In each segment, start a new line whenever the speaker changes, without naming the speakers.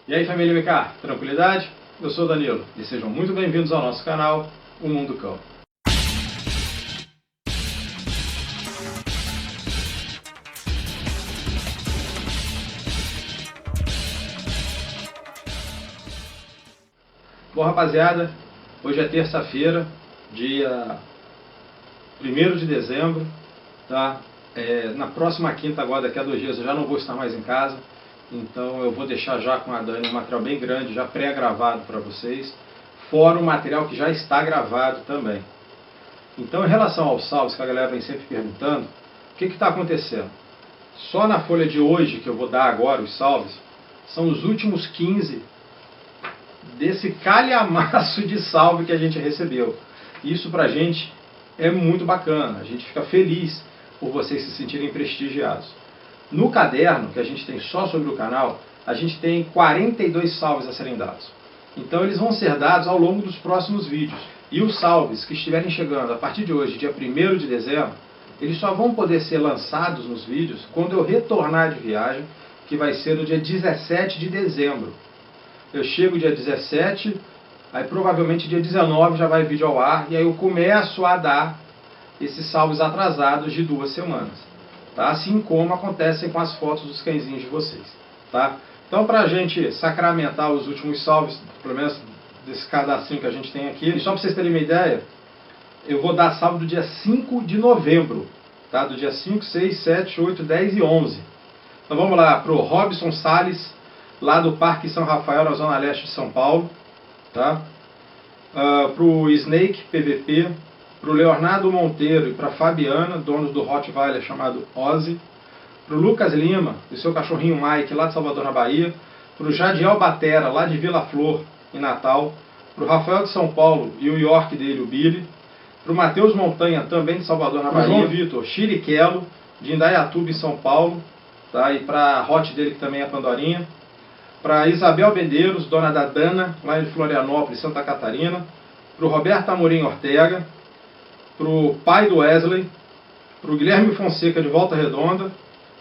E aí, família MK, tranquilidade? Eu sou o Danilo e sejam muito bem-vindos ao nosso canal, O Mundo Cão. Bom, rapaziada, hoje é terça-feira, dia 1º de dezembro, tá? Na próxima quinta, agora daqui a 2 dias, eu já não vou estar mais em casa, então eu vou deixar já com a Dani um material bem grande, já pré-gravado para vocês, fora o material que já está gravado também. Então, em relação aos salves, que a galera vem sempre perguntando, o que está acontecendo? Só na folha de hoje, que eu vou dar agora os salves, são os últimos 15 desse calhamaço de salve que a gente recebeu. Isso pra gente é muito bacana, a gente fica feliz por vocês se sentirem prestigiados. No caderno, que a gente tem só sobre o canal, a gente tem 42 salves a serem dados. Então eles vão ser dados ao longo dos próximos vídeos. E os salves que estiverem chegando a partir de hoje, dia 1º de dezembro, eles só vão poder ser lançados nos vídeos quando eu retornar de viagem, que vai ser no dia 17 de dezembro. Eu chego dia 17, aí provavelmente dia 19 já vai vídeo ao ar, e aí eu começo a dar esses salves atrasados de 2 semanas. Tá? Assim como acontecem com as fotos dos cãezinhos de vocês. Tá? Então, para a gente sacramentar os últimos salves, pelo menos desse cadastrinho que a gente tem aqui, só para vocês terem uma ideia, eu vou dar salve do dia 5 de novembro. Tá? Do dia 5, 6, 7, 8, 10 e 11. Então vamos lá, para o Robson Salles, lá do Parque São Rafael, na Zona Leste de São Paulo. Tá? Para o Snake PVP, para o Leonardo Monteiro e para a Fabiana, donos do Rottweiler chamado Ozzy, para o Lucas Lima e seu cachorrinho Mike, lá de Salvador, na Bahia, para o Jadiel Batera, lá de Vila Flor, em Natal, para o Rafael de São Paulo e o York dele, o Billy, para o Matheus Montanha, também de Salvador, na Bahia, para o João Vitor Chiriquelo, de Indaiatuba, em São Paulo, tá? E para a Hot dele, que também é Pandorinha, para a Isabel Medeiros, dona da Dana, lá de Florianópolis, Santa Catarina, para o Roberto Amorim Ortega, para o pai do Wesley, para o Guilherme Fonseca de Volta Redonda,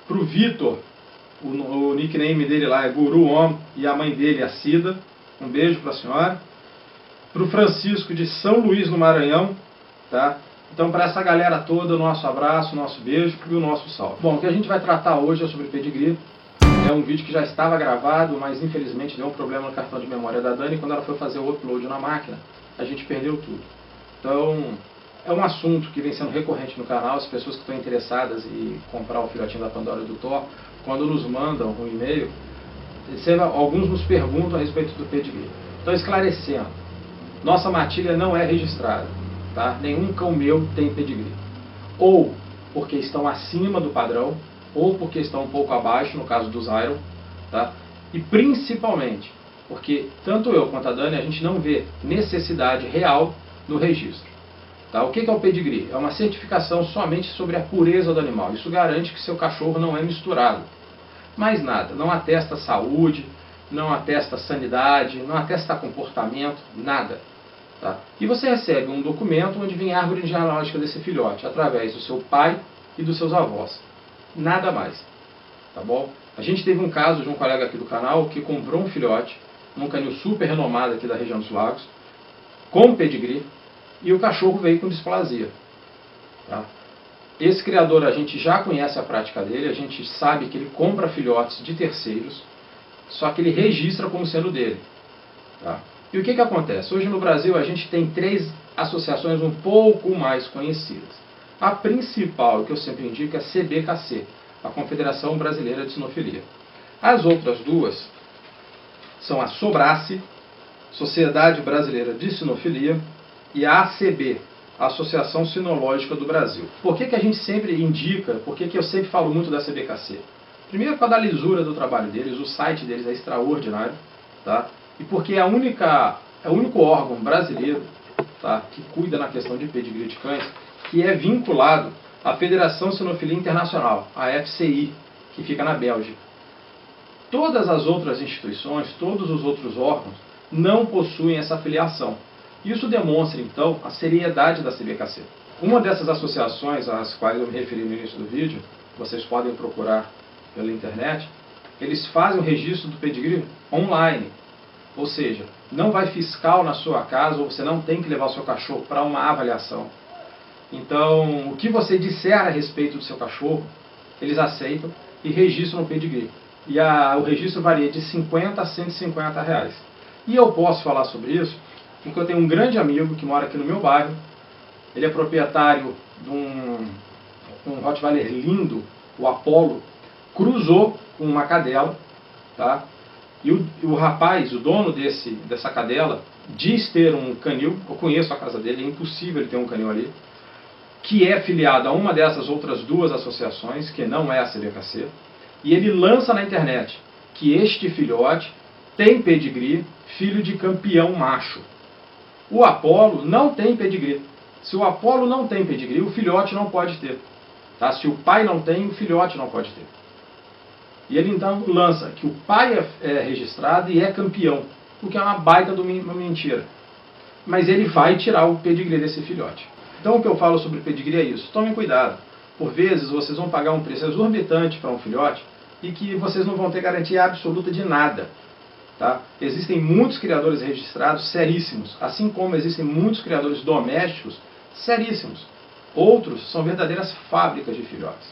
para o Vitor, o nickname dele lá é Guru Om, e a mãe dele é a Cida, um beijo para a senhora, para o Francisco de São Luís no Maranhão, tá? Então, para essa galera toda, o nosso abraço, o nosso beijo e o nosso salve. Bom, o que a gente vai tratar hoje é sobre pedigree. É um vídeo que já estava gravado, mas infelizmente deu um problema no cartão de memória da Dani. Quando ela foi fazer o upload na máquina, a gente perdeu tudo. Então, é um assunto que vem sendo recorrente no canal. As pessoas que estão interessadas em comprar o filhotinho da Pandora do Thor, quando nos mandam um e-mail, alguns nos perguntam a respeito do pedigree. Então, esclarecendo, nossa matilha não é registrada. Tá? Nenhum cão meu tem pedigree. Ou porque estão acima do padrão, ou porque estão um pouco abaixo, no caso dos Iron, tá? E principalmente porque tanto eu quanto a Dani, a gente não vê necessidade real no registro. Tá? O que é o pedigree? É uma certificação somente sobre a pureza do animal. Isso garante que seu cachorro não é misturado. Mais nada, não atesta saúde, não atesta sanidade, não atesta comportamento, nada. Tá? E você recebe um documento onde vem a árvore genealógica desse filhote, através do seu pai e dos seus avós. Nada mais. Tá bom? A gente teve um caso de um colega aqui do canal que comprou um filhote, num canil super renomado aqui da região dos lagos, com pedigree, e o cachorro veio com displasia. Tá? Esse criador, a gente já conhece a prática dele, a gente sabe que ele compra filhotes de terceiros, só que ele registra como sendo dele. Tá? E o que acontece? Hoje no Brasil a gente tem 3 associações um pouco mais conhecidas. A principal, que eu sempre indico, é a CBKC, a Confederação Brasileira de Sinofilia. As outras 2 são a SOBRACE, Sociedade Brasileira de Sinofilia, e a ACB, a Associação Sinológica do Brasil. Por que a gente sempre indica, por que eu sempre falo muito da CBKC? Primeiro, por causa da lisura do trabalho deles, o site deles é extraordinário, tá? E porque é o único órgão brasileiro, tá, que cuida na questão de pedigree de cães, que é vinculado à Federação Sinofilia Internacional, a FCI, que fica na Bélgica. Todas as outras instituições, todos os outros órgãos, não possuem essa filiação. Isso demonstra, então, a seriedade da CBKC. Uma dessas associações às quais eu me referi no início do vídeo, vocês podem procurar pela internet, eles fazem o registro do pedigree online. Ou seja, não vai fiscal na sua casa, ou você não tem que levar o seu cachorro para uma avaliação. Então, o que você disser a respeito do seu cachorro, eles aceitam e registram no pedigree. E o registro varia de 50 a 150 reais. E eu posso falar sobre isso porque eu tenho um grande amigo que mora aqui no meu bairro. Ele é proprietário de um Rottweiler lindo, o Apollo, cruzou com uma cadela, tá? E o rapaz, o dono dessa cadela, diz ter um canil, eu conheço a casa dele, é impossível ele ter um canil ali, que é filiado a uma dessas outras duas associações, que não é a CBKC, e ele lança na internet que este filhote tem pedigree, filho de campeão macho. O Apollo não tem pedigree. Se o Apollo não tem pedigree, o filhote não pode ter. Tá? Se o pai não tem, o filhote não pode ter. E ele então lança que o pai é registrado e é campeão, o que é uma baita de uma mentira. Mas ele vai tirar o pedigree desse filhote. Então o que eu falo sobre pedigree é isso. Tomem cuidado. Por vezes vocês vão pagar um preço exorbitante para um filhote e que vocês não vão ter garantia absoluta de nada. Tá? Existem muitos criadores registrados seríssimos, assim como existem muitos criadores domésticos seríssimos. Outros são verdadeiras fábricas de filhotes.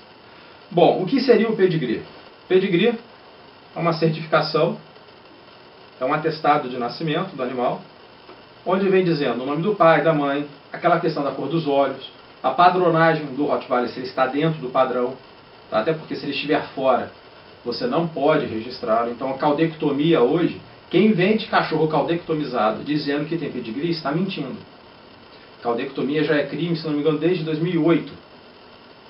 Bom, o que seria o pedigree? Pedigree é uma certificação, é um atestado de nascimento do animal, onde vem dizendo o nome do pai, da mãe, aquela questão da cor dos olhos, a padronagem do Rottweiler, se ele está dentro do padrão, tá? Até porque se ele estiver fora, você não pode registrá-lo. Então a caudectomia hoje, quem vende cachorro caudectomizado dizendo que tem pedigree está mentindo. Caudectomia já é crime, se não me engano, desde 2008.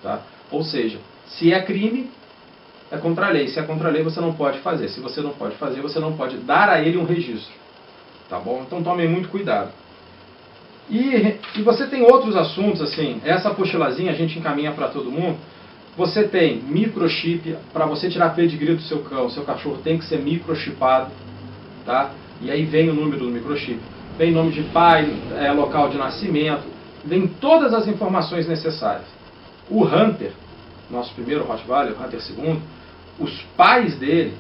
Tá? Ou seja, se é crime, é contra a lei. Se é contra a lei, você não pode fazer. Se você não pode fazer, você não pode dar a ele um registro. Tá bom? Então tomem muito cuidado. E você tem outros assuntos, assim, essa apostilazinha a gente encaminha para todo mundo. Você tem microchip, para você tirar pedigree do seu cão, seu cachorro tem que ser microchipado, tá? E aí vem o número do microchip. Vem nome de pai, local de nascimento, vem todas as informações necessárias. O Hunter, nosso primeiro Rottweiler, o Hunter II, os pais dele,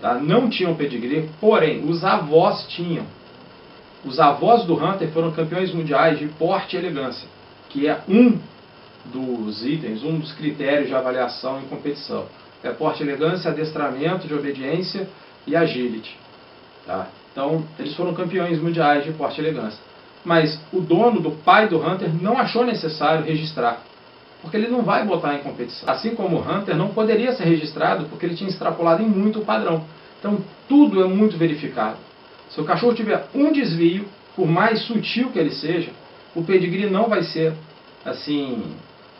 tá, não tinham pedigree, porém os avós tinham. Os avós do Hunter foram campeões mundiais de porte e elegância, que é um dos itens, um dos critérios de avaliação em competição. É porte, elegância, adestramento de obediência e agility. Tá? Então, eles foram campeões mundiais de porte e elegância. Mas o dono do pai do Hunter não achou necessário registrar, porque ele não vai botar em competição. Assim como o Hunter não poderia ser registrado, porque ele tinha extrapolado em muito o padrão. Então, tudo é muito verificado. Se o cachorro tiver um desvio, por mais sutil que ele seja, o pedigree não vai ser assim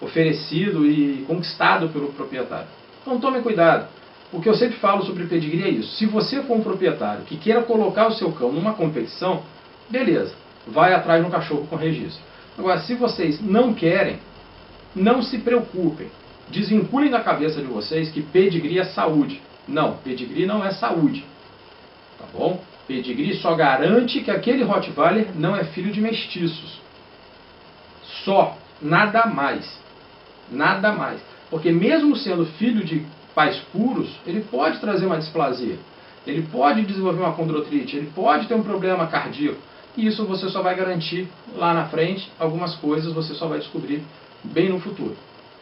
oferecido e conquistado pelo proprietário. Então tome cuidado. O que eu sempre falo sobre pedigree é isso. Se você for um proprietário que queira colocar o seu cão numa competição, beleza, vai atrás de um cachorro com registro. Agora, se vocês não querem, não se preocupem. Desvinculem da cabeça de vocês que pedigree é saúde. Não, pedigree não é saúde. Tá bom? Pedigree só garante que aquele Rottweiler não é filho de mestiços. Só. Nada mais. Nada mais. Porque mesmo sendo filho de pais puros, ele pode trazer uma displasia. Ele pode desenvolver uma condrotrite. Ele pode ter um problema cardíaco. E isso você só vai garantir lá na frente. Algumas coisas você só vai descobrir bem no futuro.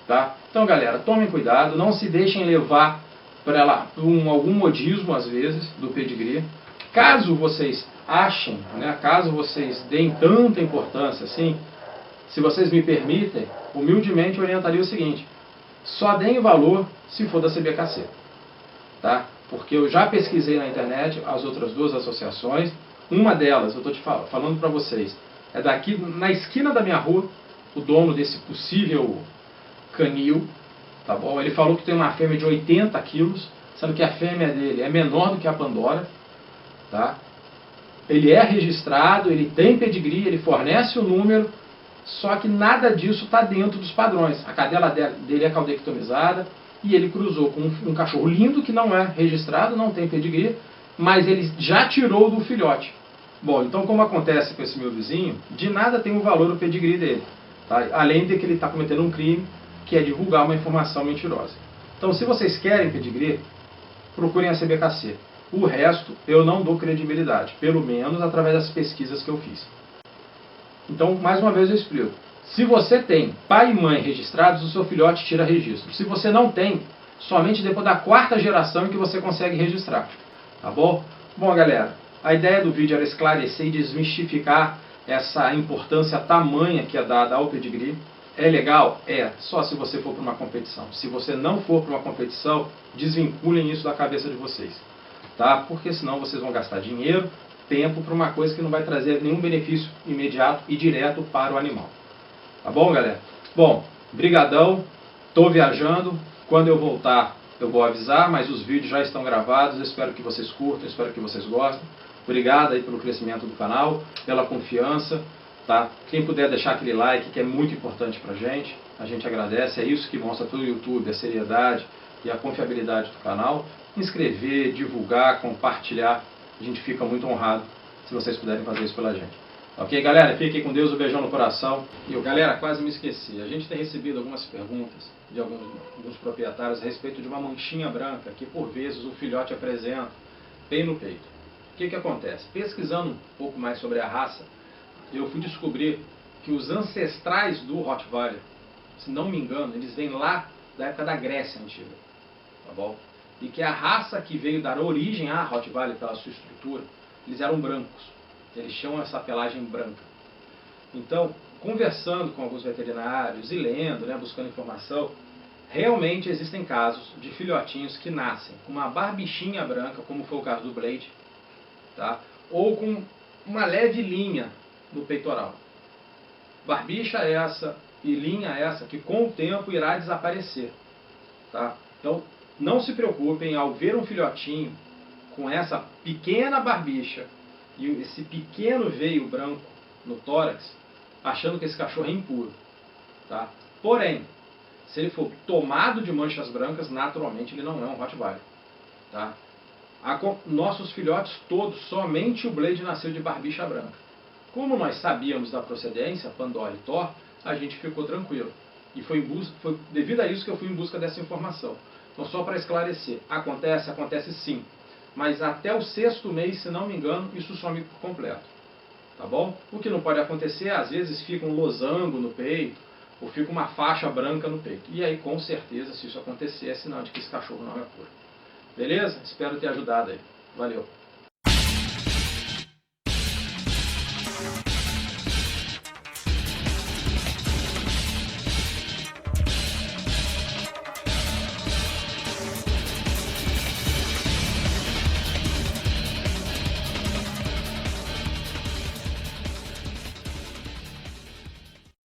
Tá? Então, galera, tomem cuidado. Não se deixem levar para algum modismo, às vezes, do pedigree. Caso vocês achem, né, caso vocês deem tanta importância assim, se vocês me permitem, humildemente eu orientaria o seguinte: só deem valor se for da CBKC. Tá? Porque eu já pesquisei na internet as outras duas associações. Uma delas, eu estou falando para vocês, é daqui na esquina da minha rua, o dono desse possível canil. Tá bom? Ele falou que tem uma fêmea de 80 quilos, sendo que a fêmea dele é menor do que a Pandora. Tá? Ele é registrado, ele tem pedigree, ele fornece o número, só que nada disso está dentro dos padrões. A cadela dele é caudectomizada e ele cruzou com um cachorro lindo que não é registrado, não tem pedigree, mas ele já tirou do filhote. Bom, então como acontece com esse meu vizinho, de nada tem o valor o pedigree dele. Tá? Além de que ele está cometendo um crime, que é divulgar uma informação mentirosa. Então se vocês querem pedigree, procurem a CBKC. O resto eu não dou credibilidade, pelo menos através das pesquisas que eu fiz. Então, mais uma vez eu explico. Se você tem pai e mãe registrados, o seu filhote tira registro. Se você não tem, somente depois da 4ª geração em que você consegue registrar. Tá bom? Bom, galera, a ideia do vídeo era esclarecer e desmistificar essa importância tamanha que é dada ao pedigree. É legal? É, só se você for para uma competição. Se você não for para uma competição, desvinculem isso da cabeça de vocês. Tá? Porque senão vocês vão gastar dinheiro, tempo para uma coisa que não vai trazer nenhum benefício imediato e direto para o animal. Tá bom, galera? Bom, brigadão, tô viajando, quando eu voltar eu vou avisar, mas os vídeos já estão gravados, eu espero que vocês curtam, espero que vocês gostem. Obrigado aí pelo crescimento do canal, pela confiança, tá? Quem puder deixar aquele like, que é muito importante pra gente, a gente agradece, é isso que mostra para o YouTube a seriedade e a confiabilidade do canal. Inscrever, divulgar, compartilhar, a gente fica muito honrado se vocês puderem fazer isso pela gente. Ok, galera? Fiquem com Deus, um beijão no coração. E eu, galera, quase me esqueci. A gente tem recebido algumas perguntas de alguns proprietários a respeito de uma manchinha branca que, por vezes, o filhote apresenta bem no peito. O que acontece? Pesquisando um pouco mais sobre a raça, eu fui descobrir que os ancestrais do Rottweiler, se não me engano, eles vêm lá da época da Grécia Antiga. Tá bom? E que a raça que veio dar origem à Rottweiler pela sua estrutura, eles eram brancos. Eles chamam essa pelagem branca. Então, conversando com alguns veterinários e lendo, né, buscando informação, realmente existem casos de filhotinhos que nascem com uma barbichinha branca, como foi o caso do Blade, tá? Ou com uma leve linha no peitoral. Barbicha essa e linha essa que com o tempo irá desaparecer. Tá? Então, não se preocupem ao ver um filhotinho com essa pequena barbicha e esse pequeno veio branco no tórax, achando que esse cachorro é impuro. Tá? Porém, se ele for tomado de manchas brancas, naturalmente ele não é um Rottweiler. Tá? Nossos filhotes todos, somente o Blade nasceu de barbicha branca. Como nós sabíamos da procedência, Pandora e Thor, a gente ficou tranquilo. E foi devido a isso que eu fui em busca dessa informação. Então, só para esclarecer, acontece sim. Mas até o 6º mês, se não me engano, isso some por completo. Tá bom? O que não pode acontecer, às vezes fica um losango no peito, ou fica uma faixa branca no peito. E aí, com certeza, se isso acontecer, é sinal de que esse cachorro não é puro. Beleza? Espero ter ajudado aí. Valeu!